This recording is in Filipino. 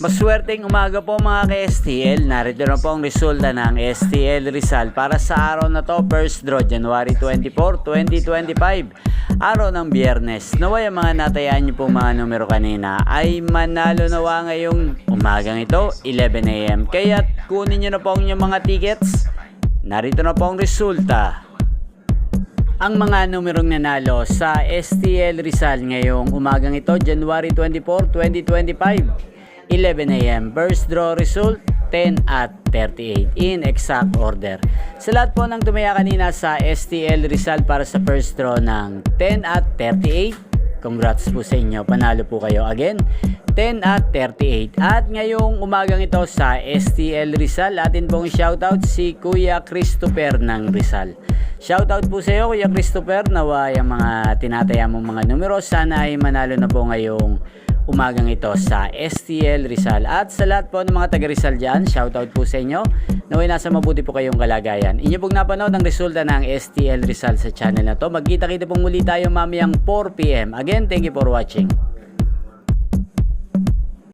Maswerteng umaga po mga ka-STL. Narito na po ang resulta ng STL Rizal para sa araw na to, first draw January 24, 2025, araw ng Biyernes. Naway ang mga natayaan niyo po mga numero kanina ay manalo nawa ngayong umagang ito 11 AM. Kaya kunin niyo na po ang inyong mga tickets. Narito na po ang resulta. Ang mga numerong nanalo sa STL Rizal ngayong umagang ito, January 24, 2025, 11 AM. First draw result, 10 at 38 in exact order. Sa lahat po ng tumaya kanina sa STL Rizal para sa first draw ng 10 at 38, congrats po sa inyo. Panalo po kayo again. 10 at 38. At ngayong umagang ito sa STL Rizal, atin pong shoutout si Kuya Christopher ng Rizal. Shoutout po sa iyo Kuya Christopher. Nawa yung mga tinataya mong mga numero, sana ay manalo na po ngayong umagang ito sa STL Rizal. At sa lahat po ng mga taga Rizal dyan, shoutout po sa inyo. Naway nasa mabuti po kayong kalagayan. Inyo pong napanood ang resulta ng STL Rizal sa channel na to. Magkita-kita pong muli tayo mamayang 4 PM. Again, thank you for watching.